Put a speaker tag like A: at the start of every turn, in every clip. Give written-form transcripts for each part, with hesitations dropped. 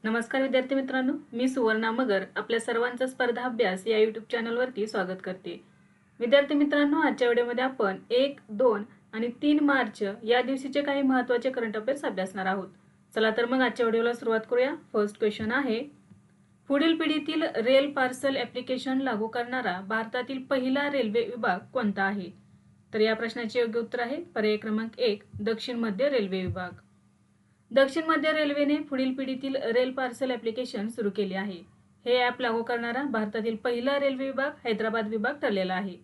A: नमस्कार विद्यार्थी मित्रांनो, मी सुवर्णा मगर आपल्या सर्वांचा स्पर्धा अभ्यास या यूट्यूब चॅनलवरती स्वागत करते. विद्यार्थी मित्रांनो, आजच्या व्हिडिओमध्ये आपण 1, 2 आणि 3 मार्च या दिवशीचे काही महत्त्वाचे करंट अफेअर्स अभ्यासणार आहोत. चला तर मग आजच्या व्हिडिओला सुरुवात करूया. फर्स्ट क्वेश्चन आहे, पुढील पिढीतील रेल पार्सल ॲप्लिकेशन लागू करणारा भारतातील पहिला रेल्वे विभाग कोणता आहे? तर या प्रश्नाचे योग्य उत्तर आहे पर्याय क्रमांक 1, दक्षिण मध्य रेल्वे विभाग. दक्षिण मध्य रेल्वेने पुढील पिढीतील रेल पार्सल ॲप्लिकेशन सुरू केले आहे. हे ॲप लागू करणारा भारतातील पहिला रेल्वे विभाग हैदराबाद विभाग ठरलेला आहे.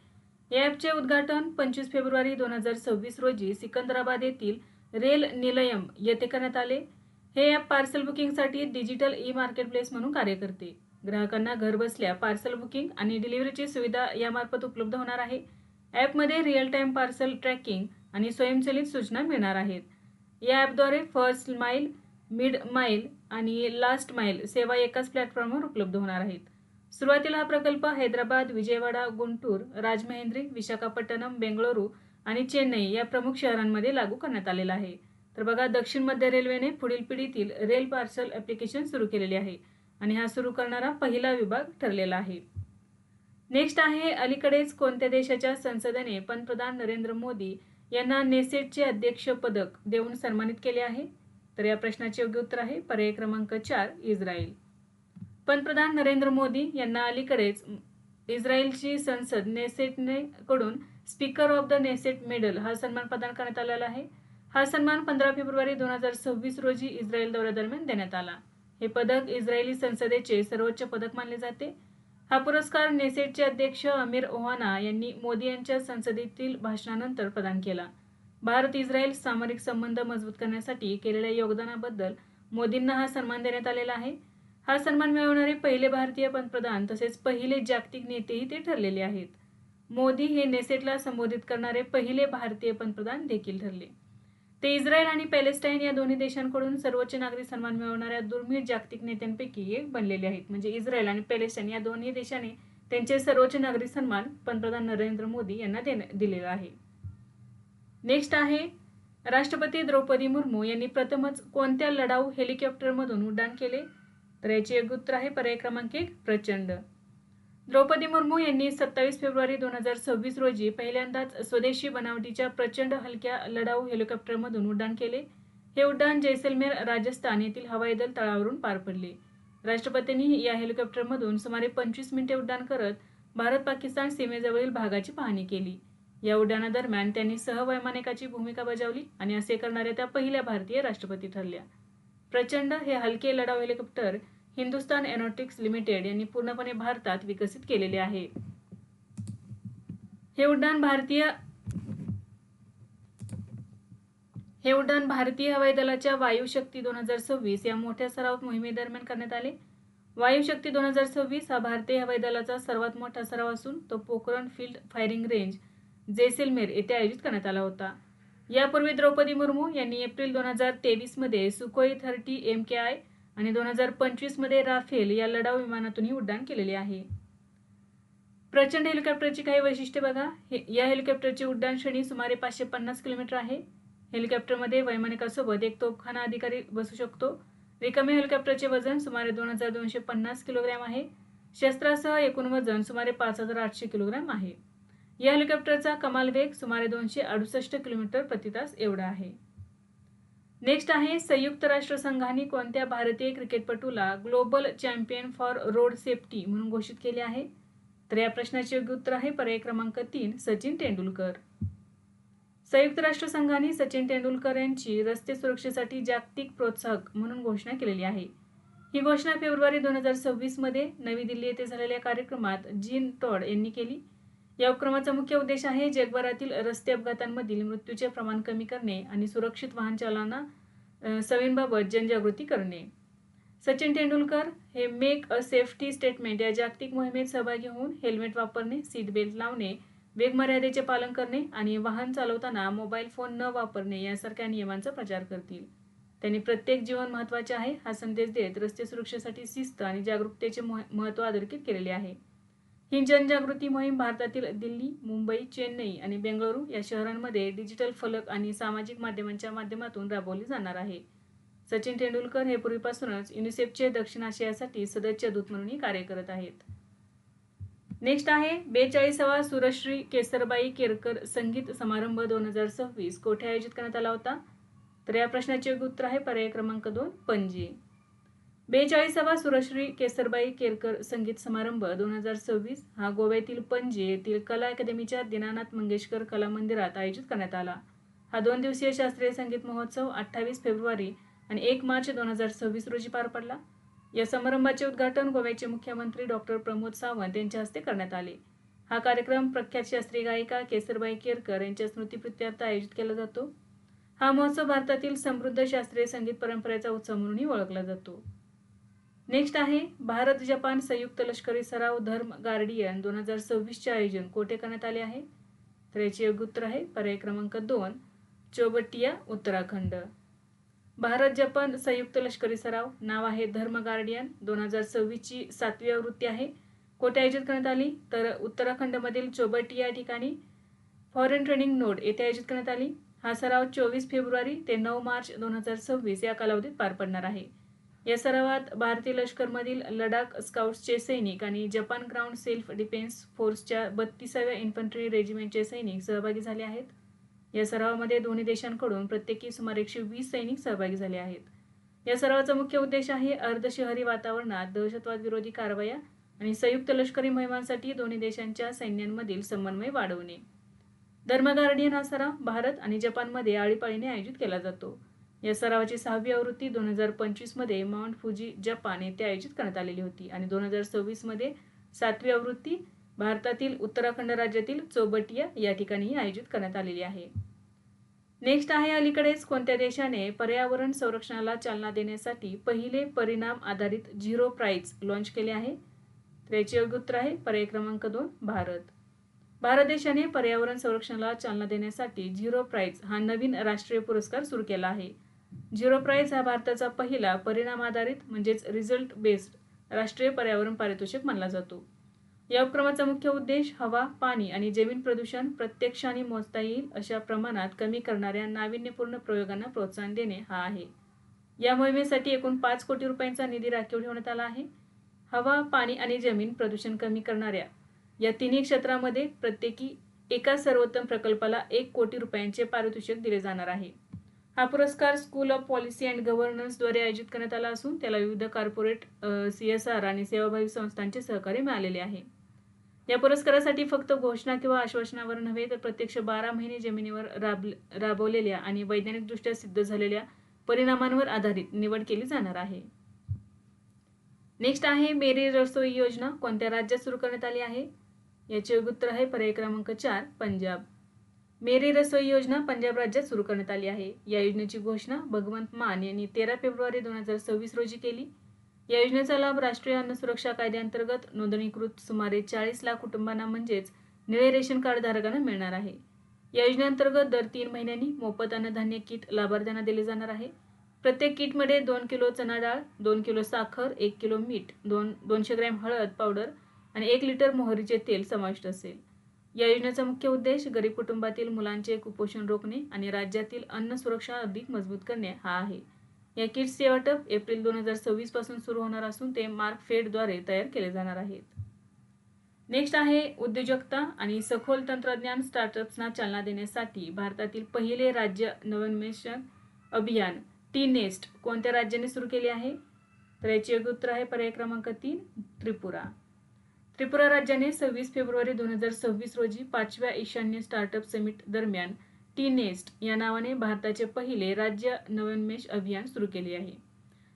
A: या ॲपचे उद्घाटन 25 फेब्रुवारी 2026 रोजी सिकंदराबाद येथील रेल निलयम येथे करण्यात आले. हे ॲप पार्सल बुकिंगसाठी डिजिटल ई मार्केटप्लेस म्हणून कार्य करते. ग्राहकांना घरबसल्या पार्सल बुकिंग आणि डिलिव्हरीची सुविधा यामार्फत उपलब्ध होणार आहे. ॲपमध्ये रिअल टाइम पार्सल ट्रॅकिंग आणि स्वयंचलित सूचना मिळणार आहेत. या ॲपद्वारे फर्स्ट माईल, मिड माईल आणि लास्ट माईल सेवा एकाच प्लॅटफॉर्मवर उपलब्ध होणार आहेत. सुरुवातीला हा प्रकल्प हैदराबाद, विजयवाडा, गुंटूर, राजमहेंद्री, विशाखापट्टणम, बेंगळुरू आणि चेन्नई या प्रमुख शहरांमध्ये लागू करण्यात आलेला आहे. तर बघा, दक्षिण मध्य रेल्वेने पुढील पिढीतील रेल पार्सल ॲप्लिकेशन सुरू केलेले आहे आणि हा सुरू करणारा पहिला विभाग ठरलेला आहे. नेक्स्ट आहे, अलीकडेच कोणत्या देशाच्या संसदेने पंतप्रधान नरेंद्र मोदी यांना नेसेटचे अध्यक्ष पदक देऊन सन्मानित केले आहे? तर या प्रश्नाचे योग्य उत्तर आहे पर्याय क्रमांक 4, इस्रायल. पंतप्रधान नरेंद्र मोदी यांना अलीकडेच इस्रायलची संसद नेसेटने कडून speaker of the Knesset medal हा सन्मान प्रदान करण्यात आलेला आहे. हा सन्मान 15 फेब्रुवारी 2026 रोजी इस्रायल दौऱ्यादरम्यान देण्यात आला. हे पदक इस्रायली संसदेचे सर्वोच्च पदक मानले जाते. हा पुरस्कार नेसेटचे अध्यक्ष अमीर ओहाना यांनी मोदी यांच्या संसदेतील भाषणानंतर प्रदान केला. भारत-इस्रायल सामरिक संबंध मजबूत करण्यासाठी केलेल्या योगदानाबद्दल मोदींना हा सन्मान देण्यात आलेला आहे. हा सन्मान मिळवणारे पहिले भारतीय पंतप्रधान तसेच पहिले जागतिक नेतेही ते ठरलेले आहेत. मोदी हे नेसेटला संबोधित करणारे पहिले भारतीय पंतप्रधान देखील ठरले. ते इस्रायल आणि पॅलेस्टाईन या दोन्ही देशांकडून सर्वोच्च नागरी सन्मान मिळवणाऱ्या दुर्मिळ जागतिक नेत्यांपैकी एक बनलेले आहेत. म्हणजे इस्रायल आणि पॅलेस्टाईन या दोन्ही देशांनी त्यांचे सर्वोच्च नागरी सन्मान पंतप्रधान नरेंद्र मोदी यांना दिलेला आहे. नेक्स्ट आहे, राष्ट्रपती द्रौपदी मुर्मू यांनी प्रथमच कोणत्या लढाऊ हेलिकॉप्टरमधून उड्डाण केले? तर याचे योग्य उत्तर आहे पर्याय क्रमांक 1, प्रचंड. द्रौपदी मुर्मू यांनी 27 फेब्रुवारी 2026 रोजी पहिल्यांदाच स्वदेशी बनावटीच्या प्रचंड हलक्या लढाऊ हेलिकॉप्टरमधून उड्डाण केले. हे उड्डाण जैसलमेर, राजस्थान येथील हवाई दल तळावरून पार पडले. राष्ट्रपतींनी या हेलिकॉप्टरमधून सुमारे 25 मिनिटे उड्डाण करत भारत-पाकिस्तान सीमेजवळील भागाची पाहणी केली. या उड्डाणादरम्यान त्यांनी सहवैमानिकाची भूमिका बजावली आणि असे करणाऱ्या त्या पहिल्या भारतीय राष्ट्रपती ठरल्या. प्रचंड हे हलके लढाऊ हेलिकॉप्टर हिंदुस्तान एरोनॉटिक्स लिमिटेड यांनी पूर्णपणे भारतात विकसित केलेले आहे. हे उड्डाण भारतीय हवाई दलाच्या वायुशक्ती 2026 या मोठ्या सराव मोहिमेदरम्यान करण्यात आले. वायुशक्ती 2026 हा भारतीय हवाई दलाचा सर्वात मोठा सराव असून तो Pokhran field firing range, Jaisalmer येथे आयोजित करण्यात आला होता. यापूर्वी द्रौपदी मुर्मू यांनी एप्रिल 2023 मध्ये सुखोई 30 MKI आणि 2025 मध्ये राफेल या लढाऊ विमानातूनही उड्डाण केलेले आहे. प्रचंड हेलिकॉप्टरची काही वैशिष्ट्ये बघा. या हेलिकॉप्टरची उड्डाण श्रेणी सुमारे 550 किलोमीटर आहे. हेलिकॉप्टरमध्ये वैमानिकासोबत एक तोफखाना अधिकारी बसू शकतो. रिकाम्या हेलिकॉप्टरचे वजन सुमारे 2250 किलोग्रॅम आहे. शस्त्रासह एकूण वजन सुमारे 5800 किलोग्रॅम आहे. या हेलिकॉप्टरचा कमाल वेग सुमारे 268 किलोमीटर प्रति तास एवढा आहे. नेक्स्ट आहे, संयुक्त राष्ट्र संघाने कोणत्या भारतीय क्रिकेटपटूला global champion for road safety म्हणून घोषित केले आहे? तर या प्रश्नाचे योग्य उत्तर आहे पर्याय क्रमांक 3, सचिन तेंडुलकर. संयुक्त राष्ट्र संघाने सचिन तेंडुलकर यांची रस्ते सुरक्षेसाठी जागतिक प्रोत्साहक म्हणून घोषणा केलेली आहे. ही घोषणा फेब्रुवारी 2026 मध्ये नवी दिल्ली येथे झालेल्या कार्यक्रमात जीन टॉड यांनी केली. या उपक्रमाचा मुख्य उद्देश आहे जगभरातील रस्ते अपघातांमधील मृत्यूचे प्रमाण कमी करणे आणि सुरक्षित वाहन चालना सवयींबाबत जनजागृती करणे. सचिन तेंडुलकर हे मेक अ सेफ्टी स्टेटमेंट या जागतिक मोहिमेत सहभागी होऊन हेल्मेट वापरणे, सीट बेल्ट लावणे, वेग मर्यादेचे पालन करणे आणि वाहन चालवताना मोबाईल फोन न वापरणे यासारख्या नियमांचा प्रचार करतील. त्यांनी प्रत्येक जीवन महत्त्वाचे आहे हा संदेश देत रस्ते सुरक्षेसाठी शिस्त आणि जागरूकतेचे महत्त्व अधोरेखित केलेले आहे. ही जनजागृती मोहीम भारतातील दिल्ली, मुंबई, चेन्नई आणि बेंगळुरू या शहरांमध्ये डिजिटल फलक आणि सामाजिक माध्यमांच्या माध्यमातून राबवली जाणार आहे. सचिन तेंडुलकर हे पूर्वीपासूनच युनिसेफचे दक्षिण आशियासाठी सदस्य दूत म्हणूनही कार्य करत आहेत. नेक्स्ट आहे 42वा सुरश्री केसरबाई केरकर संगीत समारंभ 2026 कोठे आयोजित करण्यात आला होता? तर या प्रश्नाचे उत्तर आहे पर्याय क्रमांक 2 पणजी. 42वा सुरश्री केसरबाई केरकर संगीत समारंभ 2026 हा गोव्यातील पणजी येथील कला अकादमीच्या दीनानाथ मंगेशकर कला मंदिरात आयोजित करण्यात आला. हा 2 दिवसीय शास्त्रीय संगीत महोत्सव 28 फेब्रुवारी आणि 1 मार्च 2026 रोजी पार पडला. या समारंभाचे उद्घाटन गोव्याचे मुख्यमंत्री डॉक्टर प्रमोद सावंत यांच्या हस्ते करण्यात आले. हा कार्यक्रम प्रख्यात शास्त्रीय गायिका केसरबाई केरकर यांच्या स्मृतिप्रित्यर्थ आयोजित केला जातो. हा महोत्सव भारतातील समृद्ध शास्त्रीय संगीत परंपरेचा उत्सव म्हणूनही ओळखला जातो. नेक्स्ट आहे भारत जपान संयुक्त लष्करी सराव धर्म गार्डियन 2026 आयोजन कोठे करण्यात आले आहे? तर याचे योग्य उत्तर आहे पर्याय क्रमांक 2 चौबटिया उत्तराखंड. भारत जपान संयुक्त लष्करी सराव नाव आहे धर्म गार्डियन 2026 ची 7वी आवृत्ती आहे. कोठे आयोजित करण्यात आली? तर उत्तराखंडमधील चौबटिया या ठिकाणी फॉरेन ट्रेनिंग नोड येथे आयोजित करण्यात आली. हा सराव 24 फेब्रुवारी ते 9 मार्च 2026 या कालावधीत पार पडणार आहे. या सरावात भारतीय लष्करमधील लडाख स्काउट्सचे सैनिक आणि जपान ग्राउंड सेल्फ डिफेन्स फोर्सच्या 32व्या इन्फंट्री रेजिमेंटचे सैनिक सहभागी झाले आहेत. या सरावामध्ये दोन्ही देशांकडून प्रत्येकी सुमारे 120 सैनिक सहभागी झाले आहेत. या सरावाचा मुख्य उद्देश आहे अर्धशहरी वातावरणात दहशतवाद विरोधी कारवाया आणि संयुक्त लष्करी मोहिमांसाठी दोन्ही देशांच्या सैन्यांमधील समन्वय वाढवणे. धर्म गार्डियन हा सराव भारत आणि जपानमध्ये आळीपाळीने आयोजित केला जातो. या सरावाची 6वी आवृत्ती 2025 मध्ये माउंट फुजी जपान येथे आयोजित करण्यात आलेली होती आणि 2026 मध्ये 7वी आवृत्ती भारतातील उत्तराखंड राज्यातील चौबटिया या ठिकाणी आयोजित करण्यात आलेली आहे. नेक्स्ट आहे अलीकडेच कोणत्या देशाने पर्यावरण संरक्षणाला चालना देण्यासाठी पहिले परिणाम आधारित झिरो प्राइज लॉन्च केले आहे? तर याचे योग्य उत्तर आहे पर्याय क्रमांक 2 भारत. भारत देशाने पर्यावरण संरक्षणाला चालना देण्यासाठी झिरो प्राइज हा नवीन राष्ट्रीय पुरस्कार सुरू केला आहे. झिरो प्राइज हा भारताचा पहिला परिणाम आधारित म्हणजेच रिझल्ट बेस्ड राष्ट्रीय पर्यावरण पारितोषिक मानला जातो. या उपक्रमाचा मुख्य उद्देश हवा, पाणी आणि जमीन प्रदूषण प्रत्यक्षाने मोजता येईल अशा प्रमाणात कमी करणाऱ्या नाविन्यपूर्ण प्रयोगांना प्रोत्साहन देणे हा आहे. या मोहिमेसाठी एकूण 5 कोटी रुपयांचा निधी राखीव ठेवण्यात आला आहे. हवा, पाणी आणि जमीन प्रदूषण कमी करणाऱ्या या तिन्ही क्षेत्रामध्ये प्रत्येकी एका सर्वोत्तम प्रकल्पाला 1 कोटी रुपयांचे पारितोषिक दिले जाणार आहे. हा पुरस्कार स्कूल ऑफ पॉलिसी अँड गव्हर्नन्सद्वारे आयोजित करण्यात आला असून त्याला विविध कॉर्पोरेट CSR आणि सेवाभावी संस्थांचे सहकार्य मिळालेले आहे. या पुरस्कारासाठी फक्त घोषणा किंवा आश्वासनावर नव्हे तर प्रत्यक्ष 12 महिने जमिनीवर राबवलेल्या आणि वैज्ञानिकदृष्ट्या सिद्ध झालेल्या परिणामांवर आधारित निवड केली जाणार आहे. नेक्स्ट आहे मेरी रसोई योजना कोणत्या राज्यात सुरू करण्यात आली आहे? याचे योग्य उत्तर आहे पर्याय क्रमांक 4 पंजाब. मेरी रसोई योजना पंजाब राज्यात सुरू करण्यात आली आहे. या योजनेची घोषणा भगवंत मान यांनी 13 फेब्रुवारी 2026 रोजी केली. या योजनेचा लाभ राष्ट्रीय अन्न सुरक्षा कायद्याअंतर्गत नोंदणीकृत सुमारे 40 लाख कुटुंबांना म्हणजेच निळे रेशन कार्ड धारकांना मिळणार आहे. या योजनेअंतर्गत दर 3 महिन्यांनी मोफत अन्नधान्य किट लाभार्थ्यांना दिले जाणार आहे. प्रत्येक किटमध्ये 2 किलो चणा डाळ, 2 किलो साखर, 1 किलो मीठ, 200 ग्रॅम हळद पावडर आणि 1 लिटर मोहरीचे तेल समाविष्ट असेल. या योजनेचा मुख्य उद्देश गरीब कुटुंबातील मुलांचे कुपोषण रोखणे आणि राज्यातील अन्न सुरक्षा अधिक मजबूत करणे हा आहे. या किट्सचे वाटप एप्रिल 2026 पासून सुरू होणार असून ते मार्कफेडद्वारे तयार केले जाणार आहेत. नेक्स्ट आहे उद्योजकता आणि सखोल तंत्रज्ञान स्टार्टअप्सना चालना देण्यासाठी भारतातील पहिले राज्य नवोन्मेषण अभियान टी-नेस्ट कोणत्या राज्याने सुरू केले आहे? तर याचे योग्य उत्तर आहे पर्याय क्रमांक 3 त्रिपुरा. त्रिपुरा राज्याने 26 फेब्रुवारी 2026 रोजी 5व्या ईशान्य स्टार्टअप समिट दरम्यान टी-नेस्ट या नावाने भारताचे पहिले राज्य नवोन्मेष अभियान सुरू केले आहे.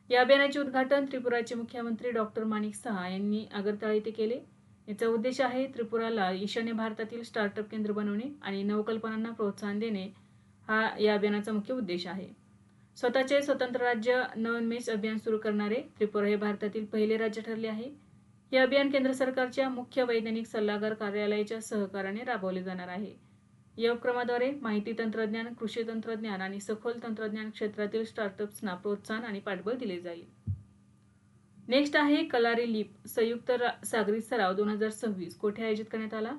A: या अभियानाचे उद्घाटन त्रिपुराचे मुख्यमंत्री डॉक्टर माणिक साहा यांनी आगरतळा येथे केले. याचा उद्देश आहे त्रिपुराला ईशान्य भारतातील स्टार्टअप केंद्र बनवणे आणि नवकल्पनांना प्रोत्साहन देणे हा या अभियानाचा मुख्य उद्देश आहे. स्वतःचे स्वतंत्र राज्य नवोन्मेष अभियान सुरू करणारे त्रिपुरा हे भारतातील पहिले राज्य ठरले आहे. हे अभियान केंद्र सरकारच्या मुख्य वैज्ञानिक सल्लागार कार्यालयाच्या सहकार्याने राबवले जाणार आहे. या उपक्रमाद्वारे माहिती तंत्रज्ञान, कृषी तंत्रज्ञान आणि सखोल तंत्रज्ञान क्षेत्रातील स्टार्टअप्सना प्रोत्साहन आणि पाठबळ दिले जाईल. नेक्स्ट आहे कलारी लीप संयुक्त सागरी सराव 2026 कोठे आयोजित करण्यात आला?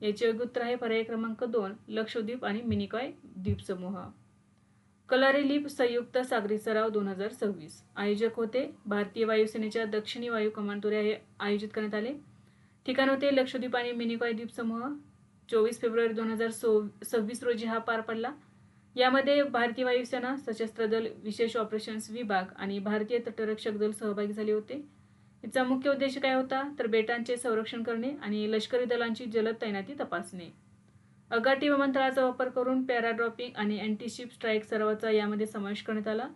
A: याचे योग्य उत्तर आहे पर्याय क्रमांक 2 लक्षद्वीप आणि मिनिकॉय द्वीपसमूह. कलारी संयुक्त सागरी सराव 2026 आयोजक होते भारतीय वायुसेनेच्या दक्षिणी वायू कमांडद्वारे हे आयोजित करण्यात आले. ठिकाण होते लक्षद्वीप आणि मिनिकॉय द्वीप समूह. 24 फेब्रुवारी 2026 रोजी हा पार पडला. यामध्ये भारतीय वायुसेना, सशस्त्र दल, विशेष ऑपरेशन्स विभाग आणि भारतीय तटरक्षक दल सहभागी झाले होते. याचा मुख्य उद्देश काय होता तर बेटांचे संरक्षण करणे आणि लष्करी दलांची जलद तैनाती तपासणे. अगाटी विमानतळाचा वापर करून पॅराड्रॉपिंग आणि अँटीशिप स्ट्राईक सरावाचा यामध्ये समावेश करण्यात आला.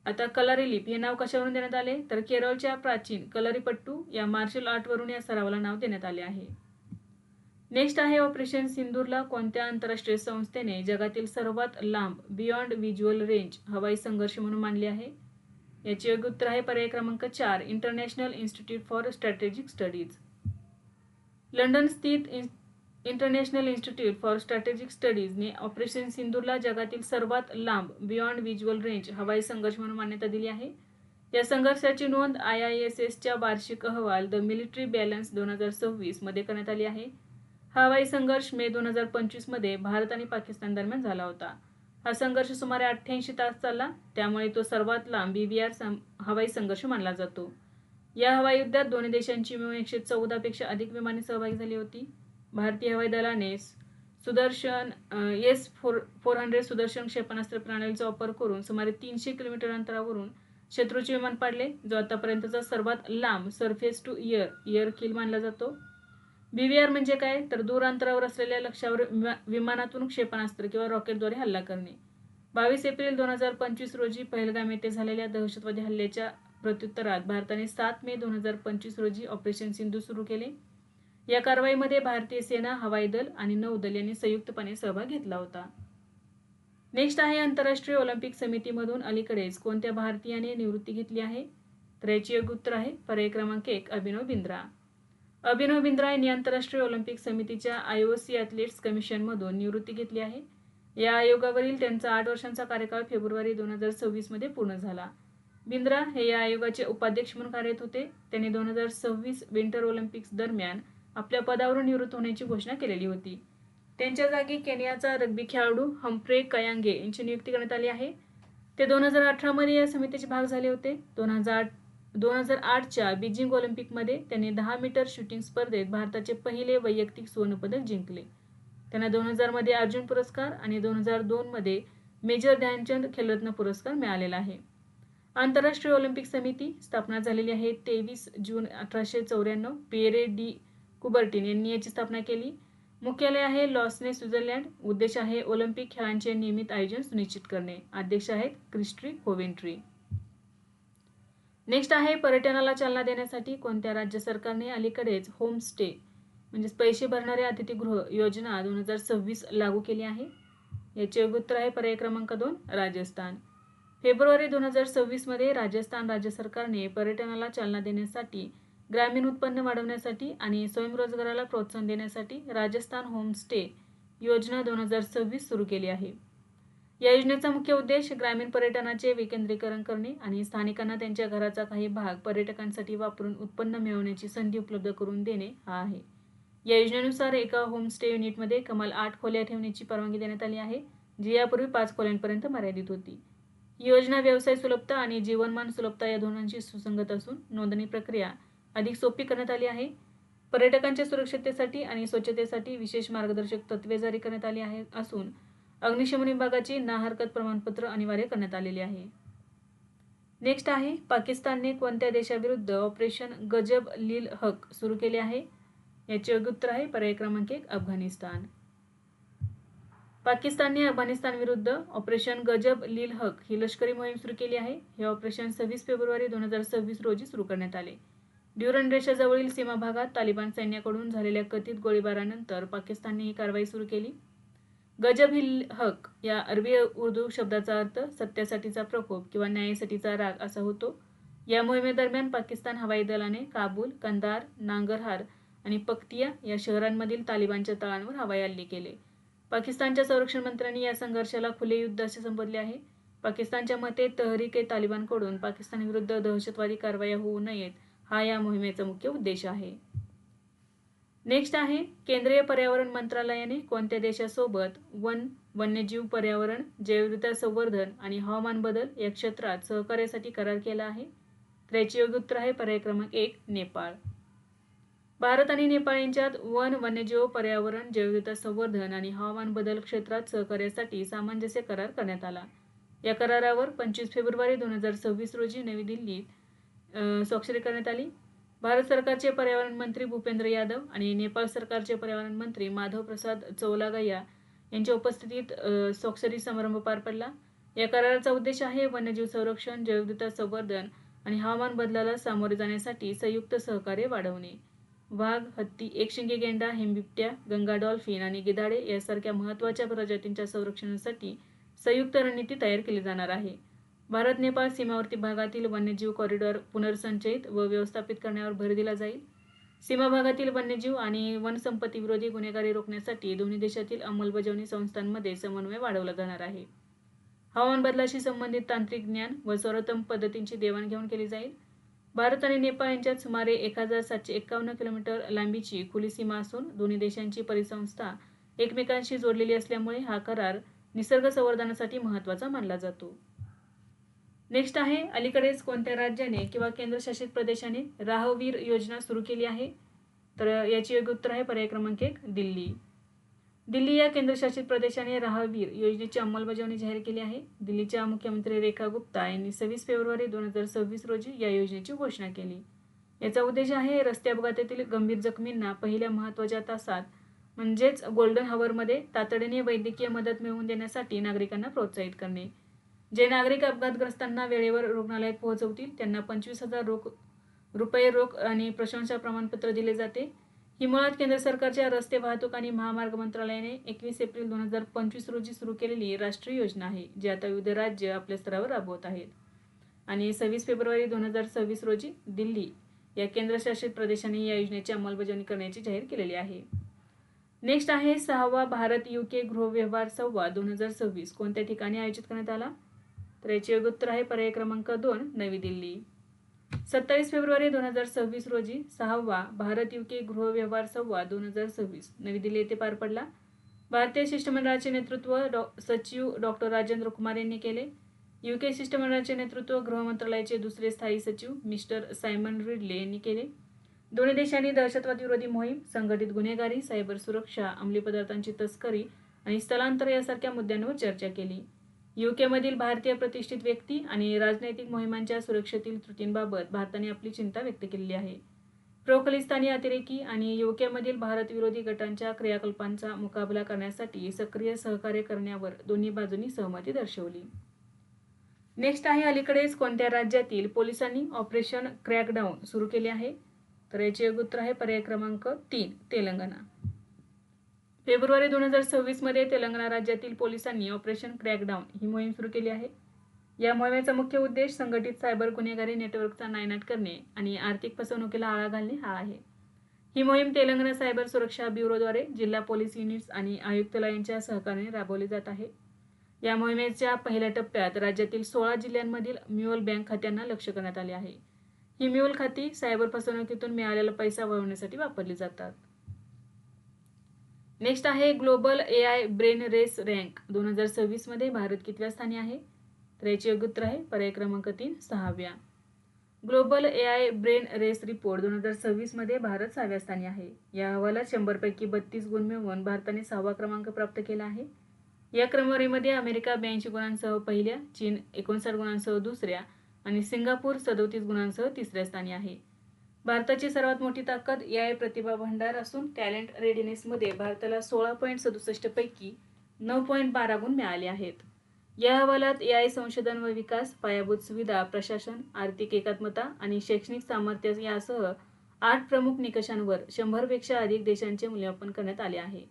A: आता कलारी हे नाव कशावरून देण्यात आले तर केरळच्या प्राचीन कलारीपट्टू या मार्शल आर्टवरून या सरावाला नाव देण्यात आले आहे. नेक्स्ट आहे ऑपरेशन सिंदूरला कोणत्या आंतरराष्ट्रीय संस्थेने जगातील सर्वात लांब बियॉन्ड व्हिज्युअल रेंज हवाई संघर्ष म्हणून मानले आहे. याचे योग्य उत्तर आहे पर्याय क्रमांक 4 international institute for strategic studies. London स्थित इंटरनॅशनल इन्स्टिट्यूट फॉर स्ट्रॅटेजिक स्टडीजने ऑपरेशन सिंदूरला जगातील सर्वात लांब बियॉन्ड व्हिज्युअल रेंज हवाई संघर्ष म्हणून मान्यता दिली आहे. या संघर्षाची नोंद IISSच्या वार्षिक अहवाल द मिलिटरी बॅलन्स 2026 मध्ये करण्यात आली आहे. हा हवाई संघर्ष मे 2025 मध्ये भारत आणि पाकिस्तान दरम्यान झाला होता. हा संघर्ष सुमारे 88 तास चालला, त्यामुळे तो सर्वात लांब BVR हवाई संघर्ष मानला जातो. या हवाई युद्धात दोन्ही देशांची मिळून 114 पेक्षा अधिक विमाने सहभागी झाली होती. भारतीय हवाई दलाने सुदर्शन S-400 सुदर्शन क्षेपणास्त्र प्रणालीचा वापर करून सुमारे 300 किलोमीटर अंतरावरून शत्रूचे विमान पाडले, जो आतापर्यंतचा सर्वात लांब सरफेस टू एअर किल मानला जातो. BVR म्हणजे काय तर दूर अंतरावर असलेल्या लक्ष्यावर विमानातून क्षेपणास्त्र किंवा रॉकेटद्वारे हल्ला करणे. 22 एप्रिल 2025 रोजी पहलगाम येथे झालेल्या दहशतवादी हल्ल्याच्या प्रत्युत्तरात भारताने 7 मे 2025 रोजी ऑपरेशन सिंधू सुरू केले. या कारवाईमध्ये भारतीय सेना, हवाई दल आणि नौदल यांनी संयुक्तपणे सहभाग घेतला होता. नेक्स्ट आहे आंतरराष्ट्रीय ऑलिम्पिक समितीमधून अलीकडेच कोणत्या भारतीयाने निवृत्ती घेतली आहे तर याचे योग्य उत्तर आहे पर्याय क्रमांक 1 अभिनव बिंद्रा. अभिनव बिंद्रा यांनी आंतरराष्ट्रीय ऑलिम्पिक समितीच्या IOC ॲथलीट्स कमिशनमधून निवृत्ती घेतली आहे. या आयोगावरील त्यांचा 8 वर्षांचा कार्यकाळ फेब्रुवारी 2026 मध्ये पूर्ण झाला. बिंद्रा हे या आयोगाचे उपाध्यक्ष म्हणून कार्यरत होते. त्यांनी 2026 विंटर ऑलिम्पिक्स दरम्यान आपल्या पदावरून निवृत्त होण्याची घोषणा केलेली होती. त्यांच्या जागी केनियाचा रग्बी खेळाडू हम्फ्रे कयांगे यांची नियुक्ती करण्यात आली आहे. ते 2018 मध्ये या समितीचे भाग झाले होते. 2008च्या बीजिंग ऑलिम्पिकमध्ये त्यांनी 10 मीटर शूटिंग स्पर्धेत भारताचे पहिले वैयक्तिक सुवर्णपदक जिंकले. त्यांना 2000 मध्ये अर्जुन पुरस्कार आणि 2002 मध्ये मेजर ध्यानचंद खेलरत्न पुरस्कार मिळालेला आहे. आंतरराष्ट्रीय ऑलिम्पिक समिती स्थापना झालेली आहे 23 जून 1894. पिएरे डी कुबर्टिन यांनी याची स्थापना केली. मुख्यालय आहे लॉसने, स्वित्झर्लंड. उद्देश आहे ऑलिम्पिक खेळांचे नियमित आयोजन सुनिश्चित करणे. अध्यक्ष आहेत क्रिस्टी कोवेंट्री. नेक्स्ट आहे पर्यटनाला चालना देण्यासाठी कोणत्या राज्य सरकारने अलीकडेच होमस्टे म्हणजेच पैसे भरणारे अतिथीगृह योजना 2026 लागू केली आहे. याचे योग्य उत्तर आहे पर्याय क्रमांक 2 राजस्थान. फेब्रुवारी 2026 मध्ये राजस्थान राज्य सरकारने पर्यटनाला चालना देण्यासाठी, ग्रामीण उत्पन्न वाढवण्यासाठी आणि स्वयंरोजगाराला प्रोत्साहन देण्यासाठी राजस्थान होमस्टे योजना 2026 सुरू केली आहे. या योजनेचा मुख्य उद्देश ग्रामीण पर्यटनाचे विकेंद्रीकरण करणे आणि स्थानिकांना त्यांच्या घराचा काही भाग पर्यटकांसाठी वापरून उत्पन्न मिळवण्याची संधी उपलब्ध करून देणे हा आहे. या योजनेनुसार एका होमस्टे युनिटमध्ये कमाल 8 खोल्या ठेवण्याची परवानगी देण्यात आली आहे, जी यापूर्वी 5 खोल्यांपर्यंत मर्यादित होती. ही योजना व्यवसाय सुलभता आणि जीवनमान सुलभता या दोन्हींशी सुसंगत असून नोंदणी प्रक्रिया अधिक सोपी करण्यात आली आहे. पर्यटकांच्या सुरक्षिततेसाठी आणि स्वच्छतेसाठी विशेष मार्गदर्शक तत्त्वे जारी करण्यात आली असून अग्निशमन विभागाची ना हरकत प्रमाणपत्र अनिवार्य करण्यात आलेले आहे. नेक्स्ट आहे पाकिस्तानने कोणत्या देशाविरुद्ध ऑपरेशन गजब लील हक सुरू केले आहे. याचे योग्य उत्तर आहे पर्याय क्रमांक 1 अफगाणिस्तान. पाकिस्तानने अफगाणिस्तान विरुद्ध ऑपरेशन गजब लील हक ही लष्करी मोहीम सुरू केली आहे. हे ऑपरेशन 26 फेब्रुवारी 2026 रोजी सुरू करण्यात आले. ड्युरन रेषेजवळील सीमा भागात तालिबान सैन्याकडून झालेल्या कथित गोळीबारानंतर पाकिस्तानने ही कारवाई सुरू केली. गजब हिल हक या अरबी उर्दू शब्दाचा अर्थ सत्यासाठीचा प्रकोप किंवा न्यायासाठीचा राग असा होतो. या मोहिमेदरम्यान पाकिस्तान हवाई दलाने काबूल, कंदार, नांगरहार आणि पक्तिया या शहरांमधील तालिबानच्या तळांवर हवाई हल्ले केले. पाकिस्तानच्या संरक्षण मंत्र्यांनी या संघर्षाला खुले युद्ध असे संबोधले आहे. पाकिस्तानच्या मते तहरीक-ए-तालिबानकडून पाकिस्तानविरुद्ध दहशतवादी कारवाया होऊ नयेत हा या मोहिमेचा मुख्य उद्देश आहे. नेक्स्ट आहे केंद्रीय पर्यावरण मंत्रालयाने कोणत्या देशासोबत वन वन्यजीव, पर्यावरण, जैवविविधता संवर्धन आणि हवामान बदल या क्षेत्रात सहकार्यासाठी करार केला आहे? तर याचे योग्य उत्तर आहे पर्याय क्रमांक 1 नेपाळ. भारत आणि नेपाळ यांच्यात वन, वन्यजीव, पर्यावरण, जैवविविधता संवर्धन आणि हवामान बदल क्षेत्रात सहकार्यासाठी सामंजस्य करार करण्यात आला. या करारावर 25 फेब्रुवारी 2026 रोजी नवी दिल्लीत स्वाक्षरी करण्यात आली. भारत सरकारचे पर्यावरण मंत्री भूपेंद्र यादव आणि नेपाळ सरकारचे पर्यावरण मंत्री माधव प्रसाद चौलागाया यांच्या उपस्थितीत स्वाक्षरी समारंभ पार पडला. या कराराचा उद्देश आहे वन्यजीव संरक्षण, जैवविविधता संवर्धन आणि हवामान बदलाला सामोरे जाण्यासाठी संयुक्त सहकार्य वाढवणे. वाघ, हत्ती, एकशिंगी गेंडा, हिमबिबट्या, गंगा डॉल्फिन आणि गिधाडे यासारख्या महत्त्वाच्या प्रजातींच्या संरक्षणासाठी संयुक्त रणनीती तयार केली जाणार आहे. भारत नेपाळ सीमावर्ती भागातील वन्यजीव कॉरिडॉर पुनर्संचयित व व्यवस्थापित करण्यावर भर दिला जाईल. सीमा भागातील वन्यजीव आणि वनसंपत्ती विरोधी गुन्हेगारी रोखण्यासाठी दोन्ही देशातील अंमलबजावणी संस्थांमध्ये समन्वय वाढवला जाणार आहे. हवामान बदलाशी संबंधित तांत्रिक ज्ञान व सर्वोत्तम पद्धतींची देवाणघेवाण केली जाईल. भारत आणि नेपाळ यांच्यात सुमारे 1751 किलोमीटर लांबीची खुली सीमा असून दोन्ही देशांची परिसंस्था एकमेकांशी जोडलेली असल्यामुळे हा करार निसर्ग संवर्धनासाठी महत्त्वाचा मानला जातो. नेक्स्ट आहे, अलीकडेच कोणत्या राज्याने किंवा केंद्रशासित प्रदेशाने राहवीर योजना सुरू केली आहे? तर याचे योग्य उत्तर आहे पर्याय क्रमांक 1 दिल्ली. दिल्ली या केंद्रशासित प्रदेशाने राहवीर योजनेची अंमलबजावणी जाहीर केली आहे. दिल्लीच्या मुख्यमंत्री रेखा गुप्ता यांनी 26 फेब्रुवारी 2026 रोजी या योजनेची घोषणा केली. याचा उद्देश आहे रस्ते अपघातातील गंभीर जखमींना पहिल्या महत्त्वाच्या तासात म्हणजेच गोल्डन हॉवरमध्ये तातडीने वैद्यकीय मदत मिळवून देण्यासाठी नागरिकांना प्रोत्साहित करणे. जे नागरिक अपघातग्रस्तांना वेळेवर रुग्णालयात पोहोचवतील त्यांना 25,000 रुपये रोख आणि प्रशंसा प्रमाणपत्र दिले जाते. ही मुळात केंद्र सरकारच्या रस्ते वाहतूक आणि महामार्ग मंत्रालयाने 21 एप्रिल 2025 रोजी सुरू केलेली राष्ट्रीय योजना आहे, जी आता विविध राज्य आपल्या स्तरावर राबवत आहेत. आणि 26 फेब्रुवारी 2026 रोजी दिल्ली या केंद्रशासित प्रदेशाने या योजनेची अंमलबजावणी करण्याची जाहीर केलेली आहे. नेक्स्ट आहे 6वा भारत UK गृहव्यवहार संवाद 2026 कोणत्या ठिकाणी आयोजित करण्यात आला? तर याचे योग्य उत्तर आहे पर्याय क्रमांक 2 नवी दिल्ली. 27 फेब्रुवारी 2026 रोजी 6वा भारत UK गृहव्यवहार संवाद 2026 नवी दिल्ली येथे पार पडला. भारतीय शिष्टमंडळाचे नेतृत्व सचिव डॉक्टर राजेंद्र कुमार यांनी केले. UK शिष्टमंडळाचे नेतृत्व गृह मंत्रालयाचे दुसरे स्थायी सचिव मिस्टर सायमन रिडले यांनी केले. दोन्ही देशांनी दहशतवाद विरोधी मोहीम, संघटित गुन्हेगारी, सायबर सुरक्षा, अंमली पदार्थांची तस्करी आणि स्थलांतर यासारख्या मुद्द्यांवर चर्चा केली. UKमधील भारतीय प्रतिष्ठित व्यक्ती आणि राजनैतिक मोहिमांच्या सुरक्षेतील त्रुटींबाबत भारताने आपली चिंता व्यक्त केली आहे. प्रो खलिस्तानी अतिरेकी आणि UKमधील भारत विरोधी गटांच्या क्रियाकलापांचा मुकाबला करण्यासाठी सक्रिय सहकार्य करण्यावर दोन्ही बाजूंनी सहमती दर्शवली. नेक्स्ट आहे, अलीकडेच कोणत्या राज्यातील पोलिसांनी ऑपरेशन क्रॅकडाऊन सुरू केले आहे? तर याचे योग्य उत्तर आहे पर्याय क्रमांक 3 तेलंगणा. फेब्रुवारी 2026 मध्ये तेलंगणा राज्यातील पोलिसांनी ऑपरेशन क्रॅकडाऊन ही मोहीम सुरू केली आहे. या मोहिमेचा मुख्य उद्देश संघटित सायबर गुन्हेगारी नेटवर्कचा नायनाट करणे आणि आर्थिक फसवणुकीला आळा घालणे हा आहे. ही मोहीम तेलंगणा सायबर सुरक्षा ब्युरोद्वारे जिल्हा पोलीस युनिट्स आणि आयुक्तालयांच्या सहकार्याने राबवली जात आहे. या मोहिमेच्या पहिल्या टप्प्यात राज्यातील 16 जिल्ह्यांमधील म्युअल बँक खात्यांना लक्ष्य करण्यात आले आहे. ही म्युअल खाती सायबर फसवणुकीतून मिळालेला पैसा वळवण्यासाठी वापरली जातात. नेक्स्ट आहे, global AI brain race rank 2026 मध्ये भारत कितव्या स्थानी आहे? तर याचे योग्य उत्तर आहे पर्याय क्रमांक 3 6व्या. Global AI brain race report 2026 मध्ये भारत 6व्या स्थानी आहे. या अहवालात 100 पैकी 32 गुण मिळवून भारताने 6वा क्रमांक प्राप्त केला आहे. या क्रमवारीमध्ये अमेरिका 82 गुणांसह पहिल्या, चीन 59 गुणांसह दुसऱ्या आणि सिंगापूर 37 गुणांसह तिसऱ्या स्थानी आहे. भारताची सर्वात मोठी ताकद AI प्रतिभा भंडार असून टॅलेंट रेडिनेसमध्ये भारताला 16.67 पैकी 9.12 गुण मिळाले आहेत. या अहवालात AI संशोधन व विकास, पायाभूत सुविधा, प्रशासन, आर्थिक एकात्मता आणि शैक्षणिक सामर्थ्य यासह 8 प्रमुख निकषांवर 100 पेक्षा अधिक देशांचे मूल्यांकन करण्यात आले आहे.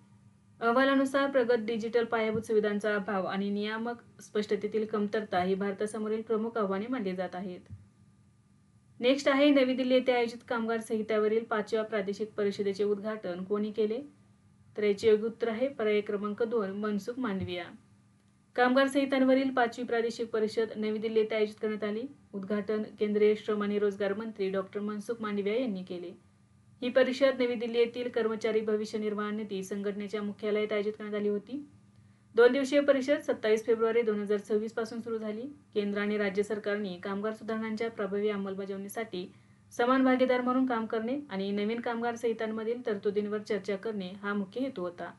A: अहवालानुसार प्रगत डिजिटल पायाभूत सुविधांचा अभाव आणि नियामक स्पष्टतेतील कमतरता ही भारतासमोरील प्रमुख आव्हाने मानली जात आहेत. नेक्स्ट आहे, नवी दिल्ली येथे आयोजित कामगार संहितावरील 5व्या प्रादेशिक परिषदेचे उद्घाटन कोणी केले? तर याचे योग्य उत्तर आहे पर्याय क्रमांक 2 मनसुख मांडविया. कामगार संहितांवरील 5वी प्रादेशिक परिषद नवी दिल्ली येथे आयोजित करण्यात आली. उद्घाटन केंद्रीय श्रम आणि रोजगार मंत्री डॉक्टर मनसुख मांडविया यांनी केले. ही परिषद नवी दिल्ली येथील कर्मचारी भविष्य निर्वाह निधी संघटनेच्या मुख्यालयात आयोजित करण्यात आली होती. 2 दिवसीय परिषद 27 फेब्रुवारी 2026 पासून सुरू झाली. केंद्र आणि राज्य सरकारने कामगार सुधारणांच्या प्रभावी अंमलबजावणीसाठी समान भागीदार म्हणून काम करणे आणि नवीन कामगार संहितांमधील तरतुदींवर चर्चा करणे हा मुख्य हेतू होता.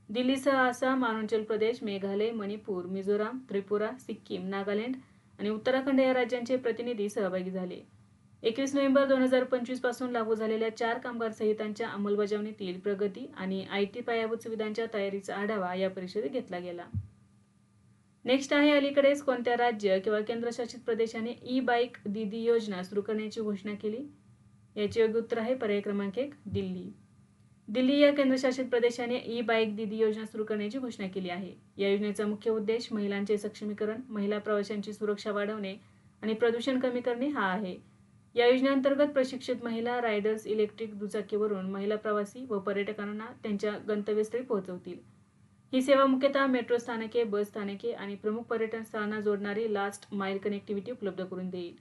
A: दिल्लीसह आसाम, अरुणाचल प्रदेश, मेघालय, मणिपूर, मिझोराम, त्रिपुरा, सिक्कीम, नागालँड आणि उत्तराखंड या राज्यांचे प्रतिनिधी सहभागी झाले. 21 नोव्हेंबर 2025 पासून लागू झालेल्या 4 कामगार संहितांच्या अंमलबजावणीतील प्रगती आणि IT पायाभूत सुविधांच्या तयारीचा आढावा या परिषदेत घेतला गेला. नेक्स्ट आहे, अलीकडेच कोणत्या राज्य किंवा केंद्रशासित प्रदेशाने ई-बाईक दीदी योजना सुरू करण्याची घोषणा केली? याचे योग्य उत्तर आहे पर्याय क्रमांक 1, दिल्ली. दिल्ली या केंद्रशासित प्रदेशाने ई-बाईक दीदी योजना सुरू करण्याची घोषणा केली आहे. या योजनेचा मुख्य उद्देश महिलांचे सक्षमीकरण, महिला प्रवाशांची सुरक्षा वाढवणे आणि प्रदूषण कमी करणे हा आहे. या योजनेअंतर्गत प्रशिक्षित महिला रायडर्स इलेक्ट्रिक दुचाकीवरून महिला प्रवासी व पर्यटकांना त्यांच्या गंतव्यस्थळी पोहोचवतील. ही सेवा मुख्यतः मेट्रो स्थानके, बस स्थानके आणि प्रमुख पर्यटन स्थळांना जोडणारी लास्ट माईल कनेक्टिव्हिटी उपलब्ध करून देईल.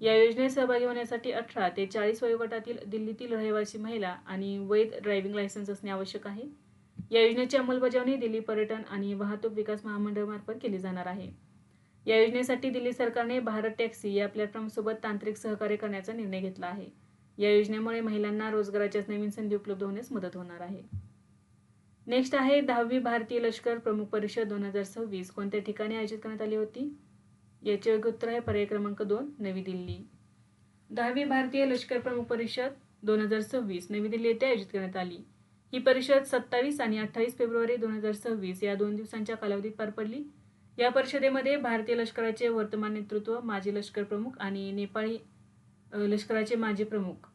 A: या योजनेत सहभागी होण्यासाठी 18 ते 40 वयोगटातील दिल्लीतील रहिवासी महिला आणि वैध ड्रायव्हिंग लायसन्स असणे आवश्यक आहे. या योजनेची अंमलबजावणी दिल्ली पर्यटन आणि वाहतूक विकास महामंडळामार्फत केली जाणार आहे. या योजनेसाठी दिल्ली सरकारने भारत टॅक्सी या प्लॅटफॉर्मसोबत तांत्रिक सहकार्य करण्याचा निर्णय घेतला आहे. या योजनेमुळे महिलांना रोजगाराच्या नवीन संधी उपलब्ध होण्यास मदत होणार आहे. नेक्स्ट आहे, 10वी भारतीय लष्कर प्रमुख परिषद 2026 कोणत्या ठिकाणी आयोजित करण्यात आली होती? याचे योग्य उत्तर आहे पर्याय क्रमांक 2, नवी दिल्ली. 10वी भारतीय लष्कर प्रमुख परिषद 2026 नवी दिल्ली येथे आयोजित करण्यात आली. ही परिषद 27 आणि 28 फेब्रुवारी 2026 या 2 दिवसांच्या कालावधीत पार पडली. या परिषदेमध्ये भारतीय लष्कराचे वर्तमान नेतृत्व, माजी लष्कर प्रमुख आणि नेपाळी लष्कराचे माजी प्रमुख